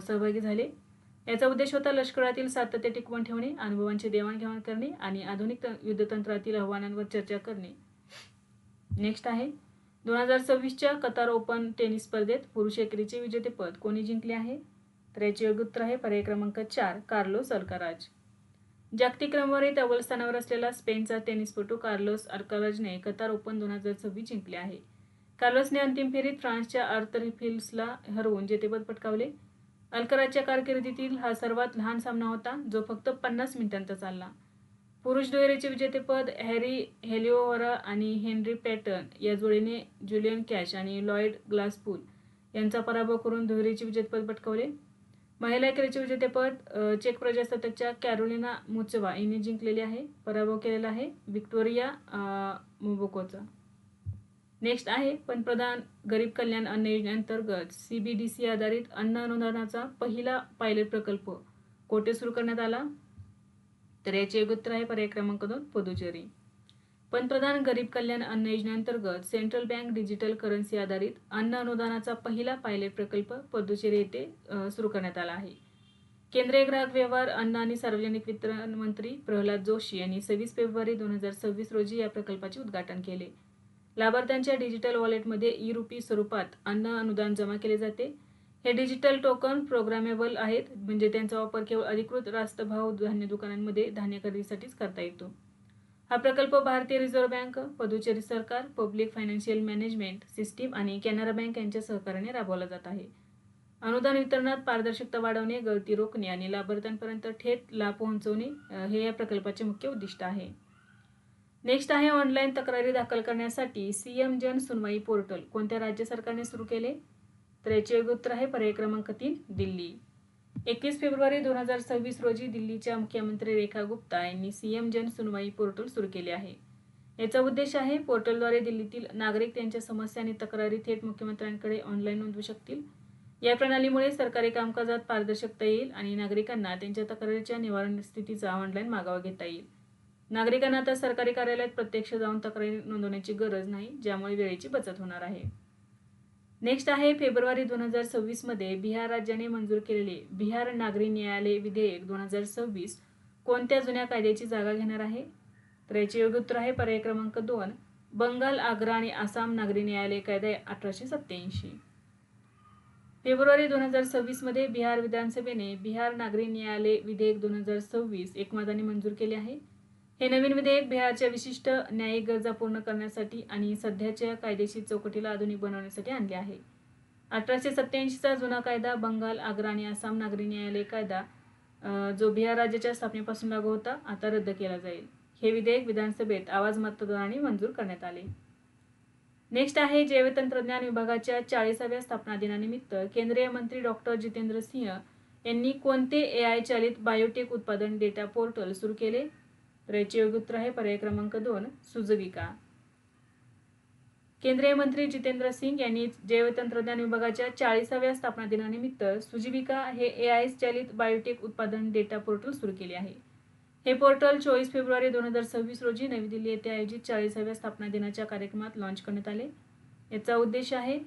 A: सहभागी झाले. याचा उद्देश होता लष्करातील सातत्य टिकवून ठेवणे, अनुभवांची देवाणघेवाण करणे आणि आधुनिक युद्धतंत्रातील आव्हानांवर चर्चा करणे. नेक्स्ट आहे, 2026च्या कतार ओपन टेनिस स्पर्धेत पुरुष एकेरीचे विजेतेपद कोणी जिंकले आहे? तर याचे योग्य उत्तर आहे पर्याय क्रमांक 4, कार्लोस अल्काराज. जागतिक क्रमवारीत अव्वल स्थानावर असलेला स्पेनचा टेनिसपटू कार्लोस अल्काराजने कतार ओपन 2026 जिंकले आहे. कार्लोसने अंतिम फेरीत फ्रान्सच्या आर्थर फिल्सला हरवून जेतेपद पटकावले. अल्काराजच्या कारकिर्दीतील हा सर्वात लहान सामना होता, जो फक्त 50 मिनिटांचा चालला. पुरुष दुहेरीचे विजेतेपद हॅरी हेलिओव्हरा आणि हेनरी पॅटन या जोडीने ज्युलियन कॅश आणि लॉयड ग्लासपूल यांचा पराभव करून दुहेरीचे विजेतेपद पटकावले. महिला एकेरीचे विजेतेपद चेक प्रजासत्ताकच्या कॅरोलिना मुचवा यांनी जिंकलेले आहे. पराभव केलेला आहे विक्टोरिया मोबोकोचा. नेक्स्ट आहे, पंतप्रधान गरीब कल्याण अन्न योजनेअंतर्गत CBDC आधारित अन्न अनुदानाचा पहिला पायलट प्रकल्प कोठे सुरू करण्यात आला? तर याचे योग्य उत्तर आहे पर्याय क्रमांक 2, पुदुचेरी. पंतप्रधान गरीब कल्याण अन्न योजनेअंतर्गत सेंट्रल बँक डिजिटल करन्सी आधारित अन्न अनुदानाचा पहिला पायलट प्रकल्प पुदुचेरी येथे सुरू करण्यात आला आहे. केंद्रीय ग्राहक व्यवहार, अन्न आणि सार्वजनिक वितरण मंत्री प्रल्हाद जोशी यांनी 26 फेब्रुवारी 2026 रोजी या प्रकल्पाचे उद्घाटन केले. लाभार्थ्यांच्या डिजिटल वॉलेटमध्ये ई-रुपी स्वरूपात अन्न अनुदान जमा केले जाते. हे डिजिटल टोकन प्रोग्रामेबल आहेत, म्हणजे त्यांचा वापर केवळ अधिकृत रास्तभाव धान्य दुकानांमध्ये धान्य खरेदीसाठीच करता येतो. हा प्रकल्प भारतीय रिझर्व्ह बँक, पुदुचेरी सरकार, पब्लिक फायनान्शियल मॅनेजमेंट सिस्टीम आणि कॅनरा बँक यांच्या सहकार्याने राबवला जात आहे. अनुदान वितरणात पारदर्शकता वाढवणे, गळती रोखणे आणि लाभार्थ्यांपर्यंत थेट लाभ पोहोचवणे हे या प्रकल्पाचे मुख्य उद्दिष्ट आहे. नेक्स्ट आहे, ऑनलाईन तक्रारी दाखल करण्यासाठी CM जन सुनवाई पोर्टल कोणत्या राज्य सरकारने सुरू केले? तर याचे योग्य उत्तर आहे पर्याय क्रमांक 3, दिल्ली. 21 फेब्रुवारी 2026 रोजी दिल्लीच्या मुख्यमंत्री रेखा गुप्ता यांनी CM जन सुनवाई पोर्टल सुरू केले आहे. याचा उद्देश आहे, पोर्टलद्वारे दिल्लीतील नागरिक त्यांच्या समस्या आणि तक्रारी थेट मुख्यमंत्र्यांकडे ऑनलाईन नोंदवू शकतील. या प्रणालीमुळे सरकारी कामकाजात पारदर्शकता येईल आणि नागरिकांना त्यांच्या तक्रारीच्या निवारण स्थितीचा ऑनलाईन मागोवा घेता येईल. नागरिकांना आता सरकारी कार्यालयात प्रत्यक्ष जाऊन तक्रारी नोंदवण्याची गरज नाही, ज्यामुळे वेळेची बचत होणार आहे. नेक्स्ट आहे, फेब्रुवारी 2026 मध्ये बिहार राज्याने मंजूर केलेले बिहार नागरी न्यायालय विधेयक 2026 कोणत्या जुन्या कायद्याची जागा घेणार आहे? तर याचे योग्य उत्तर आहे पर्याय क्रमांक 2, बंगाल, आग्रा आणि आसाम नागरी न्यायालय कायदा 1887. फेब्रुवारी 2026 मध्ये बिहार विधानसभेने बिहार नागरी न्यायालय विधेयक 2026 एकमताने मंजूर केले आहे. हे नवीन विधेयक बिहारच्या विशिष्ट न्यायिक गरजा पूर्ण करण्यासाठी आणि सध्याच्या कायदेशीर चौकटीला आधुनिक बनवण्यासाठी आणले आहे. 1887चा जुना कायदा बंगाल, आग्रा आणि आसाम नागरी न्यायालय कायदा जो बिहार राज्याच्या स्थापनेपासून लागू होता, आता रद्द केला जाईल. हे विधेयक विधानसभेत आवाज मतदानाने मंजूर करण्यात आले. नेक्स्ट आहे जैवतंत्रज्ञान विभागाच्या 40व्या स्थापना दिनानिमित्त केंद्रीय मंत्री डॉक्टर जितेंद्र सिंह यांनी कोणते AI चालित बायोटेक उत्पादन डेटा पोर्टल सुरू केले? तर याचे योग्य उत्तर आहे पर्याय क्रमांक 2 सुजविका. केंद्रीय मंत्री जितेंद्र सिंग यांनी जैवतंत्रज्ञान विभागाच्या 40व्या स्थापना दिनानिमित्त सुजीविका हे AI चालित बायोटेक उत्पादन डेटा पोर्टल सुरू केले आहे. हे पोर्टल 24 फेब्रुवारी 2026 रोजी नवी दिल्ली येथे आयोजित 40व्या स्थापना दिनाच्या कार्यक्रमात लॉन्च करण्यात आले. याचा उद्देश आहे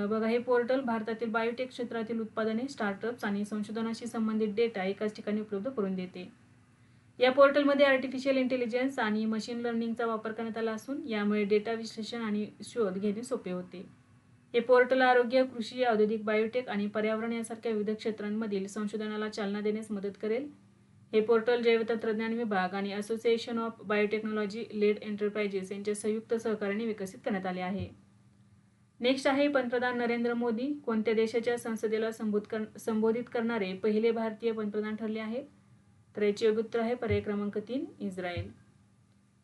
A: बघा, हे पोर्टल भारतातील बायोटेक क्षेत्रातील उत्पादने, स्टार्टअप्स आणि संशोधनाशी संबंधित डेटा एकाच ठिकाणी उपलब्ध करून देते. या पोर्टलमध्ये आर्टिफिशियल इंटेलिजन्स आणि मशीन लर्निंगचा वापर करण्यात आला असून यामुळे डेटा विश्लेषण आणि शोध घेणे सोपे होते. हे पोर्टल आरोग्य, कृषी, औद्योगिक, बायोटेक आणि पर्यावरण यासारख्या विविध क्षेत्रांमधील संशोधनाला चालना देण्यास मदत करेल. हे पोर्टल जैवतंत्रज्ञान विभाग आणि association of biotechnology led enterprises यांच्या संयुक्त सहकार्याने विकसित करण्यात आले आहे. नेक्स्ट आहे पंतप्रधान नरेंद्र मोदी कोणत्या देशाच्या संसदेला संबोधित करणारे पहिले भारतीय पंतप्रधान ठरले आहेत? तर याचे योग्य उत्तर आहे पर्याय क्रमांक 3 इस्रायल.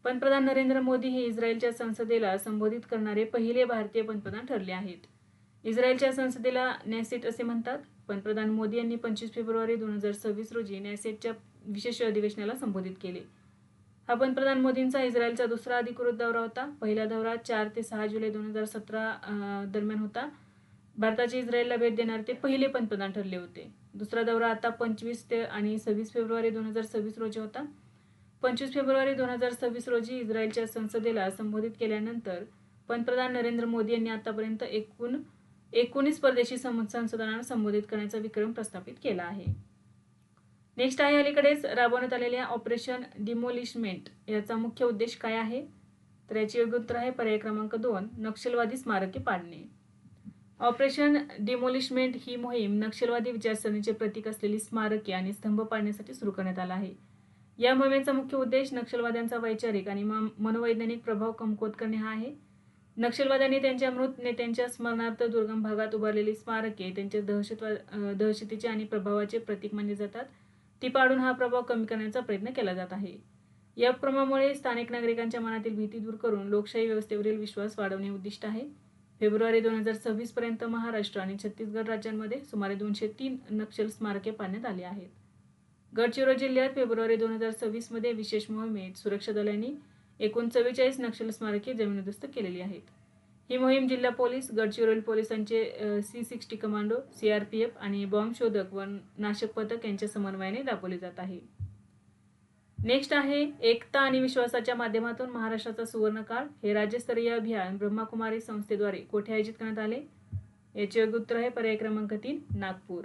A: पंतप्रधान नरेंद्र मोदी हे इस्रायलच्या संसदेला संबोधित करणारे पहिले भारतीय पंतप्रधान ठरले आहेत. इस्रायलच्या संसदेला नॅसेट असे म्हणतात. पंतप्रधान मोदी यांनी 25 फेब्रुवारी 2026 रोजी नॅसेटच्या विशेष अधिवेशनाला संबोधित केले. हा पंतप्रधान मोदींचा इस्रायलचा दुसरा अधिकृत दौरा होता. पहिला दौरा 4 ते 6 जुलै 2017 दरम्यान होता. भारताच्या इस्रायलला भेट देणारे ते पहिले पंतप्रधान ठरले होते. दुसरा दौरा आता 25 ते आणि 26 फेब्रुवारी 2026 रोजी होता. 25 फेब्रुवारी 2026 रोजी इस्रायलच्या संसदेला संबोधित केल्यानंतर पंतप्रधान नरेंद्र मोदी यांनी आतापर्यंत एकूण 19 परदेशी संसदांना संबोधित करण्याचा विक्रम प्रस्थापित केला आहे. नेक्स्ट आहे अलीकडेच राबवण्यात आलेल्या ऑपरेशन डिमोलिशमेंट याचा मुख्य उद्देश काय आहे? तर याचे योग्य उत्तर आहे पर्याय क्रमांक 2 नक्षलवादी स्मारके पाडणे. ऑपरेशन डिमोलिशमेंट ही मोहीम नक्षलवादी विचारसरणीचे प्रतीक असलेली स्मारके आणि स्तंभ पाडण्यासाठी सुरू करण्यात आला आहे. या मोहिमेचा मुख्य उद्देश नक्षलवाद्यांचा वैचारिक आणि मनोवैज्ञानिक प्रभाव कमकुवत करणे हा आहे. नक्षलवाद्यांनी त्यांच्या मृत नेत्यांच्या स्मरणार्थ दुर्गम भागात उभारलेली स्मारके त्यांच्या दहशतीचे आणि प्रभावाचे प्रतीक मानली जातात. ती पाडून हा प्रभाव कमी करण्याचा प्रयत्न केला जात आहे. या उपक्रमामुळे स्थानिक नागरिकांच्या मनातील भीती दूर करून लोकशाही व्यवस्थेवरील विश्वास वाढवणे उद्दिष्ट आहे. फेब्रुवारी 2026 पर्यंत महाराष्ट्र आणि छत्तीसगड राज्यांमध्ये सुमारे 203 नक्षल स्मारके पाडण्यात आली आहेत. गडचिरोली जिल्ह्यात फेब्रुवारी 2026 मध्ये विशेष मोहिमेत सुरक्षा दलांनी एकूण 44 नक्षल स्मारके जमीनदोस्त केलेली आहेत. ही मोहीम जिल्हा पोलीस, गडचिरोली पोलिसांचे C60 कमांडो, CRPF आणि बॉम्ब शोधक व नाशक पथक यांच्या समन्वयाने राबवली जात आहे. नेक्स्ट आहे एकता आणि विश्वासाच्या माध्यमातून महाराष्ट्राचा सुवर्णकाळ हे राज्यस्तरीय अभियान ब्रह्माकुमारी संस्थेद्वारे कोठे आयोजित करण्यात आले? याचे योग्य उत्तर आहे पर्याय क्रमांक 3 नागपूर.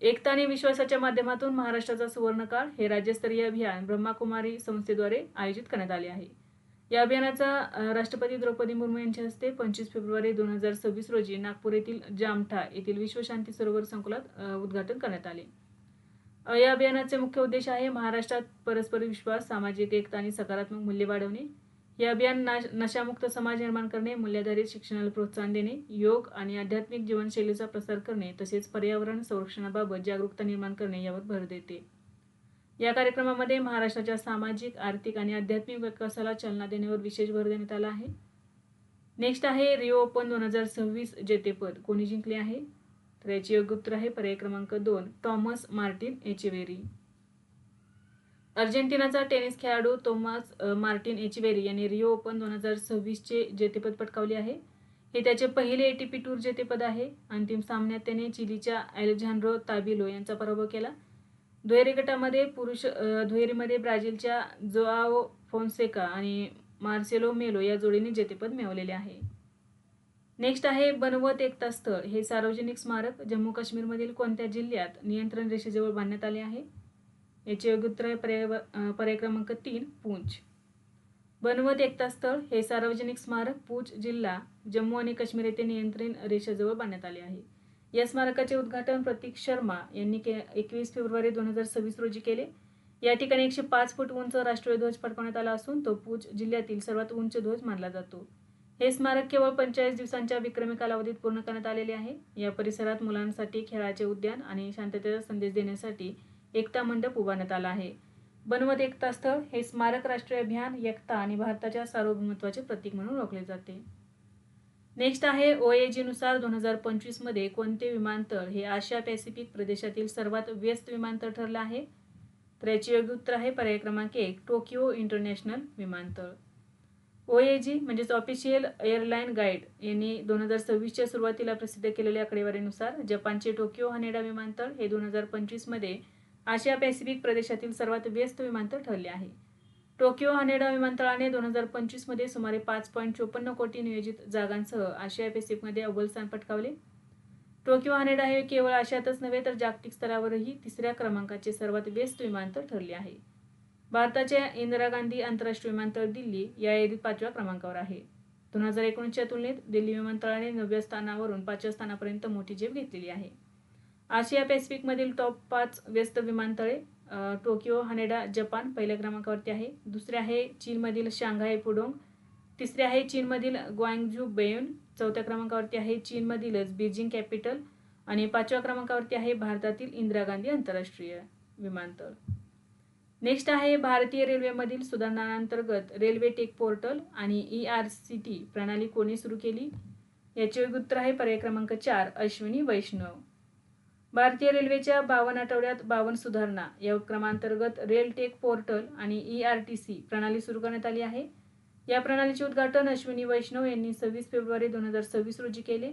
A: एकता आणि विश्वासाच्या माध्यमातून महाराष्ट्राचा सुवर्णकाळ हे राज्यस्तरीय अभियान ब्रह्माकुमारी संस्थेद्वारे आयोजित करण्यात आले आहे. या अभियानाचा राष्ट्रपती द्रौपदी मुर्मू यांच्या हस्ते 25 फेब्रुवारी 2026 रोजी नागपूर येथील जामठा येथील विश्वशांती सरोवर संकुलात उद्घाटन करण्यात आले. या अभियानाचे मुख्य उद्देश आहे महाराष्ट्रात परस्पर विश्वास, सामाजिक एकता आणि सकारात्मक मूल्ये वाढवणे. हे अभियान नशामुक्त समाज निर्माण करणे, मूल्याधारित शिक्षणाला प्रोत्साहन देणे, योग आणि आध्यात्मिक जीवनशैलीचा प्रसार करणे तसेच पर्यावरण संरक्षणाबाबत जागरूकता निर्माण करणे यावर भर देते. या कार्यक्रमामध्ये महाराष्ट्राच्या सामाजिक, आर्थिक आणि आध्यात्मिक विकासाला चालना देण्यावर विशेष भर देण्यात आला आहे. नेक्स्ट आहे रिओ ओपन 2026 जेतेपद कोणी जिंकले आहे? तर याचे योग्य उत्तर आहे पर्याय क्रमांक 2 थॉमस मार्टिन एचेवेरी. अर्जेंटिनाचा टेनिस खेळाडू थॉमस मार्टिन एचेवेरी यांनी रिओ ओपन 2026 चे जेतेपद पटकावले आहे. हे त्याचे पहिले ATP टूर जेतेपद आहे. अंतिम सामन्यात त्याने चिलीच्या अलेजांड्रो ताबिलो यांचा पराभव केला. दुहेरी गटामध्ये पुरुष दुहेरीमध्ये ब्राझीलच्या जोआओ फोन्सेका आणि मार्सेलो मेलो या जोडीने जेतेपद मिळवलेले आहे. नेक्स्ट आहे बनवत एकता स्थळ हे सार्वजनिक स्मारक जम्मू काश्मीरमधील कोणत्या जिल्ह्यात नियंत्रण रेषेजवळ बांधण्यात आले आहे? याचे योग्य उत्तर आहे पर्याय क्रमांक 3 पूंछ. बनवत एकता स्थळ हे सार्वजनिक स्मारक पूंछ जिल्हा जम्मू आणि काश्मीर येथे नियंत्रण रेषेजवळ बांधण्यात आले आहे. या स्मारकाचे उद्घाटन प्रतीक शर्मा यांनी 21 फेब्रुवारी 2026 रोजी केले. या ठिकाणी 105 फूट उंच राष्ट्रीय ध्वज फडकवण्यात आला असून तो पूंछ जिल्ह्यातील सर्वात उंच ध्वज मानला जातो. हे स्मारक केवळ 45 दिवसांच्या विक्रमी कालावधीत पूर्ण करण्यात आलेले आहे. या परिसरात मुलांसाठी खेळाचे उद्यान आणि शांततेचा संदेश देण्यासाठी एकता मंडप उभारण्यात आला आहे. बनवत एकता स्थळ हे स्मारक राष्ट्रीय अभियान एकता आणि भारताच्या सार्वभौमत्वाचे प्रतीक म्हणून ओळखले जाते. नेक्स्ट आहे OAG नुसार 2025 मध्ये कोणते विमानतळ हे आशिया पॅसिफिक प्रदेशातील सर्वात व्यस्त विमानतळ ठरले आहे? तर याचे योग्य उत्तर आहे पर्याय क्रमांक 1 टोकियो इंटरनॅशनल विमानतळ. OAG म्हणजेच ऑफिशियल एअरलाइन गाईड यांनी 2026च्या सुरुवातीला प्रसिद्ध केलेल्या आकडेवारीनुसार जपानचे टोकियो हानेडा विमानतळ हे 2025 मध्ये आशिया पॅसिफिक प्रदेशातील सर्वात व्यस्त विमानतळ ठरले आहे. टोकियो हानेडा विमानतळाने 2025 मध्ये सुमारे 5.54 कोटी नियोजित जागांसह आशिया पॅसिफिकमध्ये अव्वल स्थान पटकावले. टोकियो हानेडा हे केवळ आशियातच नव्हे तर जागतिक स्तरावरही तिसऱ्या क्रमांकाचे सर्वात व्यस्त विमानतळ ठरले आहे. भारताचे इंदिरा गांधी आंतरराष्ट्रीय विमानतळ दिल्ली या यादीत 5व्या क्रमांकावर आहे. 2019च्या तुलनेत दिल्ली विमानतळाने 9व्या स्थानावरून 5व्या स्थानापर्यंत मोठी झेप घेतलेली आहे. आशिया पॅसिफिकमधील टॉप 5 व्यस्त विमानतळे टोकियो हानेडा जपान पहिल्या क्रमांकावरती आहे. दुसरे आहे चीनमधील शांघाय पुडोंग. तिसरे आहे चीनमधील ग्वांगझू बेयून. चौथ्या क्रमांकावरती आहे चीनमधीलच बीजिंग कॅपिटल आणि 5व्या क्रमांकावरती आहे भारतातील इंदिरा गांधी आंतरराष्ट्रीय विमानतळ. नेक्स्ट आहे भारतीय रेल्वेमधील सुधारणांतर्गत रेल्वे टेक पोर्टल आणि ERCT प्रणाली कोणी सुरू केली? याचे योग्य उत्तर आहे पर्याय क्रमांक 4 अश्विनी वैष्णव. भारतीय रेल्वेच्या 52 आठवड्यात 52 सुधारणा या उपक्रमांतर्गत रेल टेक पोर्टल आणि ERTC प्रणाली सुरू करण्यात आली आहे. या प्रणालीचे उद्घाटन अश्विनी वैष्णव यांनी 26 फेब्रुवारी 2026 रोजी केले.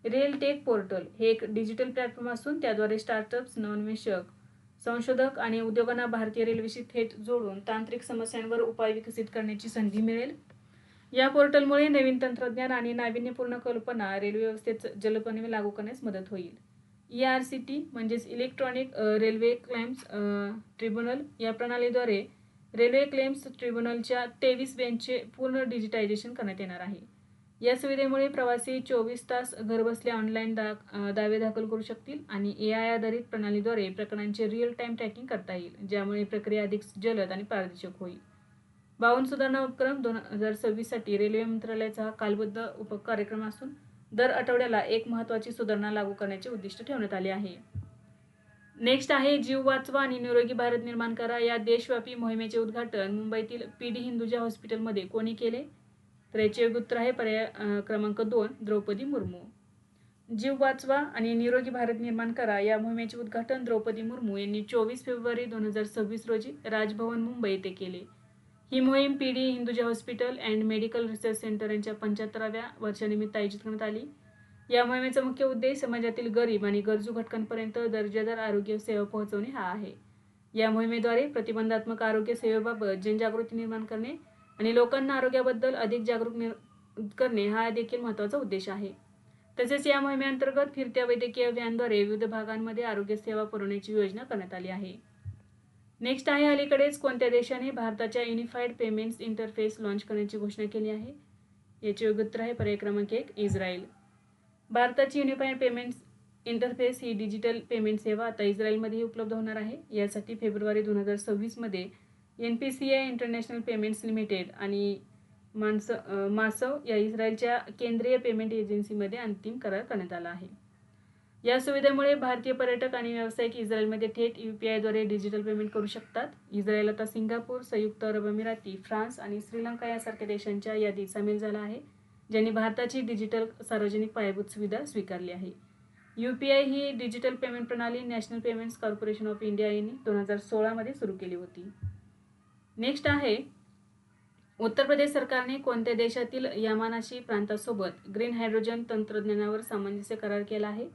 A: रेल टेक पोर्टल हे एक डिजिटल प्लॅटफॉर्म असून त्याद्वारे स्टार्टअप्स, नवोन्मेषक, संशोधक आणि उद्योगांना भारतीय रेल्वेशी थेट जोडून तांत्रिक समस्यांवर उपाय विकसित करण्याची संधी मिळेल. या पोर्टलमुळे नवीन तंत्रज्ञान आणि नाविन्यपूर्ण कल्पना रेल्वे व्यवस्थेत जलदपणे लागू करण्यास मदत होईल. ERCT म्हणजेच इलेक्ट्रॉनिक रेल्वे क्लेम्स ट्रिब्युनल या प्रणालीद्वारे रेल्वे क्लेम्स ट्रिब्युनलच्या 23 बेंचचे पूर्ण डिजिटायझेशन करण्यात येणार आहे. या सुविधेमुळे प्रवासी 24 तास घरबसल्या ऑनलाईन दावे दाखल करू शकतील आणि AI आधारित प्रणालीद्वारे प्रकरणांचे रिअल टाइम ट्रॅकिंग करता येईल, ज्यामुळे प्रक्रिया अधिक जलद आणि पारदर्शक होईल. 52 सुधारणा उपक्रम 2026 साठी रेल्वे मंत्रालयाचा हा कालबद्ध उपकार्यक्रम असून दर आठवड्याला एक महत्त्वाची सुधारणा लागू करण्याचे उद्दिष्ट ठेवण्यात आले आहे. नेक्स्ट आहे जीव वाचवा आणि निरोगी भारत निर्माण करा या देशव्यापी मोहिमेचे उद्घाटन मुंबईतील PD हिंदुजा हॉस्पिटलमध्ये कोणी केले? तर याचे योग्य उत्तर आहे पर्याय क्रमांक 2 द्रौपदी मुर्मू. जीव वाचवा आणि निरोगी भारत निर्माण करा या मोहिमेचे उद्घाटन द्रौपदी मुर्मू यांनी 24 फेब्रुवारी 2026 रोजी राजभवन मुंबई येथे केले. ही मोहीम PD Hinduja hospital and medical research centre यांच्या 75व्या वर्षानिमित्त आयोजित करण्यात आली. या मोहिमेचा मुख्य उद्देश समाजातील गरीब आणि गरजू घटकांपर्यंत दर्जेदार आरोग्य सेवा पोहोचवणे हा आहे. या मोहिमेद्वारे प्रतिबंधात्मक आरोग्य सेवेबाबत जनजागृती निर्माण करणे आणि लोकांना आरोग्याबद्दल अधिक जागरूक करणे हा देखील महत्त्वाचा उद्देश आहे. तसेच या मोहिमेअंतर्गत फिरत्या वैद्यकीय व्हॅनद्वारे विविध भागांमध्ये आरोग्य सेवा पुरवण्याची योजना करण्यात आली आहे. नेक्स्ट आहे अलीकडेच कोणत्या देशाने भारताच्या युनिफाईड पेमेंट्स इंटरफेस लॉन्च करण्याची घोषणा केली आहे? याचे योग्य उत्तर आहे पर्याय क्रमांक 1 इस्रायल. भारताची युनिफाईड पेमेंट्स इंटरफेस ही डिजिटल पेमेंट सेवा आता इस्रायलमध्येही उपलब्ध होणार आहे. यासाठी फेब्रुवारी 2026 मध्ये NPCI इंटरनॅशनल पेमेंट्स लिमिटेड आणि मासव या इस्रायलच्या केंद्रीय पेमेंट एजन्सीमध्ये अंतिम करार करण्यात आला आहे. या सुविधेमुळे भारतीय पर्यटक आणि व्यावसायिक इस्रायलमध्ये थेट UPI द्वारे डिजिटल पेमेंट करू शकतात. इस्रायल आता सिंगापूर, संयुक्त अरब अमिराती, फ्रान्स आणि श्रीलंका यासारख्या देशांच्या यादीत सामील झाला आहे, ज्यांनी भारताची डिजिटल सार्वजनिक पायाभूत सुविधा स्वीकारली आहे. UPI ही डिजिटल पेमेंट प्रणाली national payments corporation of India यांनी 2016 मध्ये सुरू केली होती. नेक्स्ट आहे उत्तर प्रदेश सरकारने कोणत्या देशातील यामानाशी प्रांतासोबत ग्रीन हायड्रोजन तंत्रज्ञानावर सामंजस्य करार केला आहे?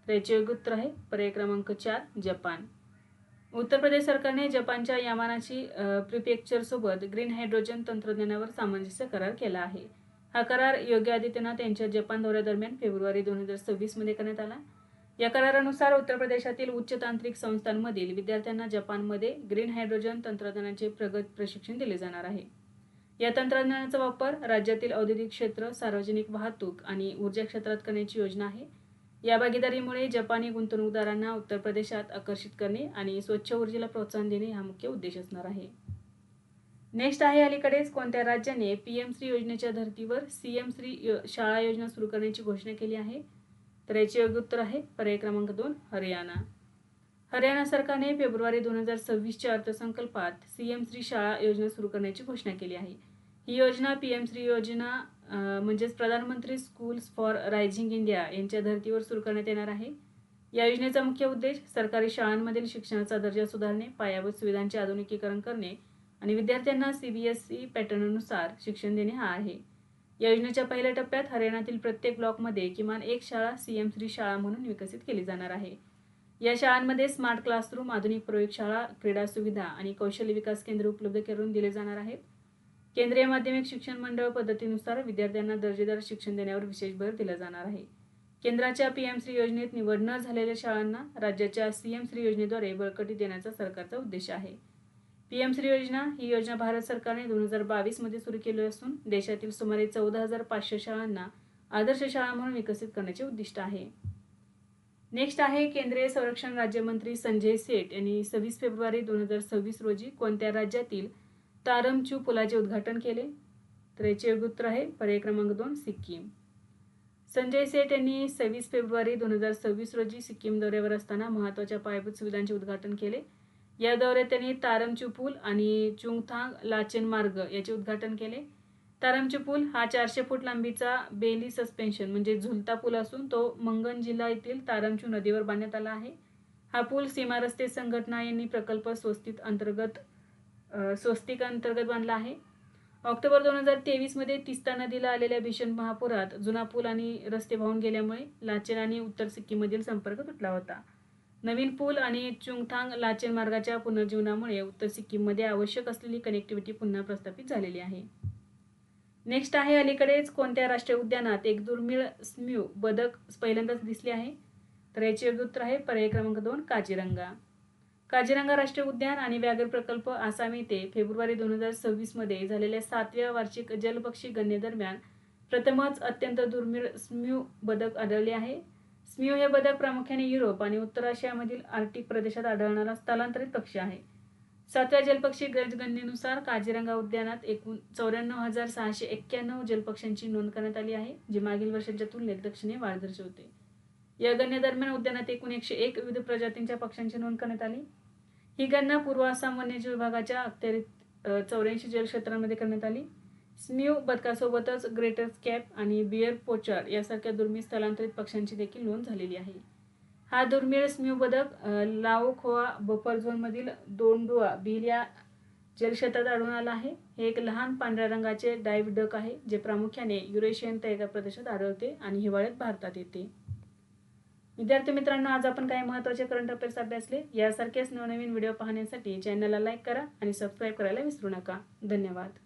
A: तर याचे योग्य उत्तर आहे पर्याय क्रमांक 4 जपान. उत्तर प्रदेश सरकारने जपानच्या यामानाशी प्रिफेक्चरसोबत ग्रीन हायड्रोजन तंत्रज्ञानावर सामंजस्य करार केला आहे. हा करार योगी आदित्यनाथ यांच्या जपान दौऱ्यादरम्यान फेब्रुवारी 2026 मध्ये करण्यात आला. या करारानुसार उत्तर प्रदेशातील उच्च तांत्रिक संस्थांमधील विद्यार्थ्यांना जपानमध्ये ग्रीन हायड्रोजन तंत्रज्ञानाचे प्रगत प्रशिक्षण दिले जाणार आहे. या तंत्रज्ञानाचा वापर राज्यातील औद्योगिक क्षेत्र, सार्वजनिक वाहतूक आणि ऊर्जा क्षेत्रात करण्याची योजना आहे. या भागीदारीमुळे जपानी गुंतवणूकदारांना उत्तर प्रदेशात आकर्षित करणे आणि स्वच्छ ऊर्जेला प्रोत्साहन देणे हा मुख्य उद्देश असणार आहे. नेक्स्ट आहे अलीकडेच कोणत्या राज्याने PM श्री योजनेच्या धर्तीवर CM श्री शाळा योजना सुरू करण्याची घोषणा केली आहे? तर याचे योग्य उत्तर आहे पर्याय क्रमांक 2 हरियाणा. हरियाणा सरकारने फेब्रुवारी 2026च्या अर्थसंकल्पात सीएम श्री शाळा योजना सुरू करण्याची घोषणा केली आहे. ही योजना पीएम श्री योजना म्हणजेच प्रधानमंत्री स्कूल्स फॉर रायझिंग इंडिया यांच्या धर्तीवर सुरू करण्यात येणार आहे. या योजनेचा मुख्य उद्देश सरकारी शाळांमधील शिक्षणाचा दर्जा सुधारणे, पायाभूत सुविधांचे आधुनिकीकरण करणे आणि विद्यार्थ्यांना सीबीएसई पॅटर्ननुसार शिक्षण देणे हा आहे. या योजनेच्या पहिल्या टप्प्यात हरियाणातील प्रत्येक ब्लॉकमध्ये किमान एक शाळा सीएम श्री शाळा म्हणून विकसित केली जाणार आहे. या शाळांमध्ये स्मार्ट क्लासरूम, आधुनिक प्रयोगशाळा, क्रीडा सुविधा आणि कौशल्य विकास केंद्र उपलब्ध करून दिले जाणार आहेत. केंद्रीय माध्यमिक शिक्षण मंडळ पद्धतीनुसार विद्यार्थ्यांना दर्जेदार शिक्षण देण्यावर विशेष भर दिला जाणार आहे. केंद्राच्या पीएम श्री योजनेत निवड न झालेल्या शाळांना राज्याच्या सीएम श्री योजनेद्वारे बळकटी देण्याचा सरकारचा उद्देश आहे. पीएम श्री योजना ही योजना भारत सरकारने 2022 मध्ये सुरू केली असून देशातील सुमारे 14,500 शाळांना आदर्श शाळा म्हणून विकसित करण्याचे उद्दिष्ट आहे. नेक्स्ट आहे केंद्रीय संरक्षण राज्यमंत्री संजय सेठ यांनी 26 फेब्रुवारी 2026 रोजी कोणत्या राज्यातील तारमचू पुलाचे उद्घाटन केले? तर याचे योग्य उत्तर आहे पर्याय क्रमांक 2 सिक्कीम. संजय सेठ यांनी 26 फेब्रुवारी 2026 रोजी सिक्कीम दौऱ्यावर असताना महत्त्वाच्या पायाभूत सुविधांचे उद्घाटन केले. या दौऱ्यात त्यांनी तारमचू पूल आणि चुंगथांग लाचेन मार्ग याचे उद्घाटन केले. तारमचू पूल हा 400 फूट लांबीचा बेली सस्पेन्शन म्हणजे झुलता पूल असून तो मंगन जिल्हा येथील तारमचू नदीवर बांधण्यात आला आहे. हा पूल सीमा रस्ते संघटना यांनी प्रकल्प स्वस्तिक अंतर्गत बांधला आहे. ऑक्टोबर 2023 मध्ये तिस्ता नदीला आलेल्या भीषण महापुरात जुना पूल आणि रस्ते वाहून गेल्यामुळे लाचेन आणि उत्तर सिक्कीममधील संपर्क तुटला होता. नवीन पूल आणि चुंगथांग लाचेन मार्गाच्या पुनर्जीवनामुळे उत्तर सिक्कीममध्ये आवश्यक असलेली कनेक्टिव्हिटी पुन्हा प्रस्थापित झालेली आहे. नेक्स्ट आहे अलीकडेच कोणत्या राष्ट्रीय उद्यानात एक दुर्मिळ स्म्यू बदक पहिल्यांदाच दिसली आहे? तर याचे योग्य उत्तर आहे पर्याय क्रमांक 2 काझीरंगा. काझीरंगा राष्ट्रीय उद्यान आणि व्याघ्र प्रकल्प आसाम येथे फेब्रुवारी 2026 मध्ये झालेल्या 7व्या वार्षिक जलपक्षी गणनेदरम्यान प्रथमच अत्यंत दुर्मिळ स्म्यू बदक आढळले आहे. स्म्यू हे बदक प्रामुख्याने युरोप आणि उत्तर आशियामधील आर्क्टिक प्रदेशात आढळणारा स्थलांतरित पक्षी आहे. 7व्या जलपक्षी गणनेनुसार काझीरंगा उद्यानात एकूण 94,691 जलपक्ष्यांची नोंद करण्यात आली आहे, जी मागील वर्षांच्या तुलनेत लक्षणीय वाढ दर्शवते. या गणनेदरम्यान उद्यानात एकूण 101 विविध प्रजातींच्या पक्ष्यांची नोंद करण्यात आली. ही गणना पूर्व आसाम वन्यजीव विभागाच्या अखत्यारीत 84 जलक्षेत्रांमध्ये करण्यात आली. स्म्यू बदकासोबतच ग्रेटर स्कॅप आणि बियर पोचार्ड यासारख्या दुर्मिळ स्थलांतरित पक्ष्यांची देखील नोंद झालेली आहे. हा दुर्मिळ स्म्यू बदक लाओखोआ बफर झोनमधील दोंडुआ बील या जलक्षेत्रात आढळून आला आहे. हे एक लहान पांढऱ्या रंगाचे डाईव्ह डक आहे, जे प्रामुख्याने युरेशियन तैगा प्रदेशात आढळते आणि हिवाळ्यात भारतात येते. विद्यार्थी मित्रांनो, आज आपण काही महत्त्वाचे करंट अफेअर्स अभ्यासले. यासारखेच नवनवीन व्हिडिओ पाहण्यासाठी चॅनलला लाईक करा आणि सबस्क्राईब करायला विसरू नका. धन्यवाद.